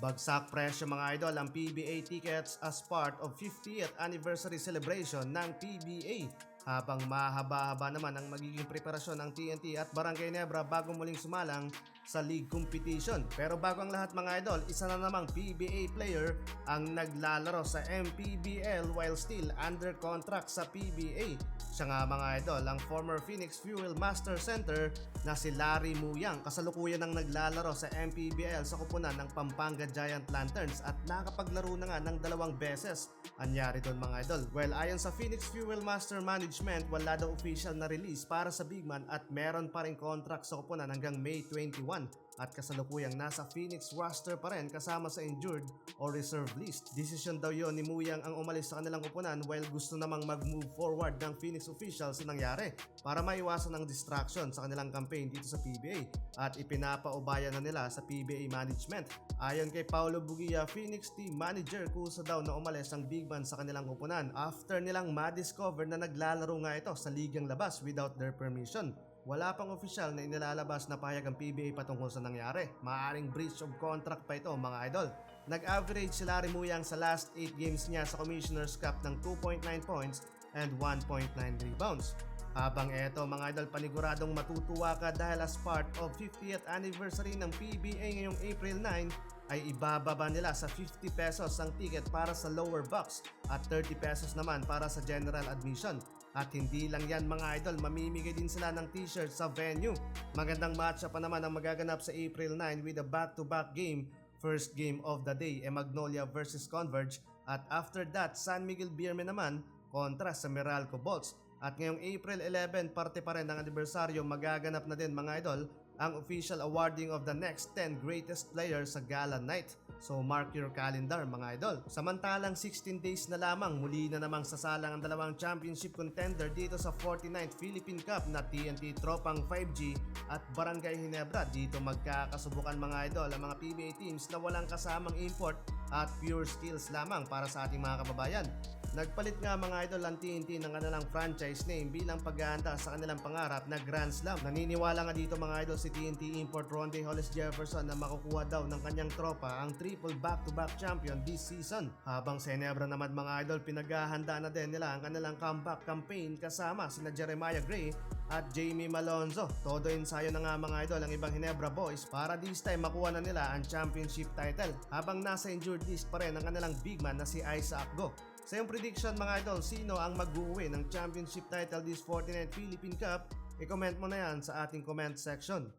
Bagsak presyo mga idol ang PBA tickets as part of 50th anniversary celebration ng PBA. Habang mahaba-haba naman ang magiging preparasyon ng TNT at Barangay Nebra bago muling sumalang sa league competition. Pero bago ang lahat mga idol, isa na namang PBA player ang naglalaro sa MPBL while still under contract sa PBA. Siya nga mga idol, ang former Phoenix Fuel Master Center na si Larry Muyang. Kasalukuyan ang naglalaro sa MPBL sa kupunan ng Pampanga Giant Lanterns at nakapaglaro na nga ng 2 beses. Anyari doon mga idol. Well, ayon sa Phoenix Fuel Master Management, wala daw official na release para sa big man at meron pa rin contract sa kupunan hanggang May 21. At kasalukuyang nasa Phoenix roster pa rin kasama sa injured o reserve list. Desisyon daw yon ni Muyang ang umalis sa kanilang kupunan while gusto namang mag-move forward ng Phoenix officials sa nangyari para maiwasan ang distraction sa kanilang campaign dito sa PBA at ipinapaubaya na nila sa PBA management. Ayon kay Paulo Bugia, Phoenix team manager, kusa daw na umalis ang big man sa kanilang kupunan after nilang ma-discover na naglalaro nga ito sa ligang labas without their permission. Wala pang opisyal na inilalabas na pahayag ang PBA patungkol sa nangyari. Maaring breach of contract pa ito mga idol. Nag-average si Larry Muyang sa last 8 games niya sa Commissioner's Cup ng 2.9 points and 1.9 rebounds. Habang eto mga idol, paniguradong matutuwa ka dahil as part of 50th anniversary ng PBA ngayong April 9 ay ibababa nila sa 50 pesos ang ticket para sa lower box at 30 pesos naman para sa general admission. At hindi lang yan mga idol, mamimigay din sila ng t-shirt sa venue. Magandang matchup pa naman ang magaganap sa April 9 with a back-to-back game. First game of the day ay Magnolia versus Converge at after that San Miguel Beermen naman kontra sa Meralco Bolts. At ngayong April 11, parte pa rin ng anibersaryo, magaganap na din mga idol ang official awarding of the next 10 greatest players sa Gala Night. So mark your calendar mga idol. Samantalang 16 days na lamang, muli na namang sasalang ang dalawang championship contender dito sa 49th Philippine Cup na TNT Tropang 5G at Barangay Ginebra. Dito magkakasubukan mga idol ang mga PBA teams na walang kasamang import at pure skills lamang para sa ating mga kababayan. Nagpalit nga mga idol ang TNT ng kanilang franchise name bilang paghahanda sa kanilang pangarap na Grand Slam. Naniniwala nga dito mga idol si TNT import Ronde Hollis Jefferson na makukuha daw ng kanyang tropa ang triple back-to-back champion this season. Habang sa Ginebra naman mga idol, pinaghahanda na din nila ang kanilang comeback campaign kasama sina Jeremiah Gray at Jamie Malonzo. Todo ensayo na nga mga idol ang ibang Ginebra boys para this time makuha na nila ang championship title. Habang nasa injured list pa rin ang kanilang big man na si Isaac Go. Sa iyong prediction mga idol, sino ang mag-uwi ng championship title this 49th Philippine Cup? I-comment mo na yan sa ating comment section.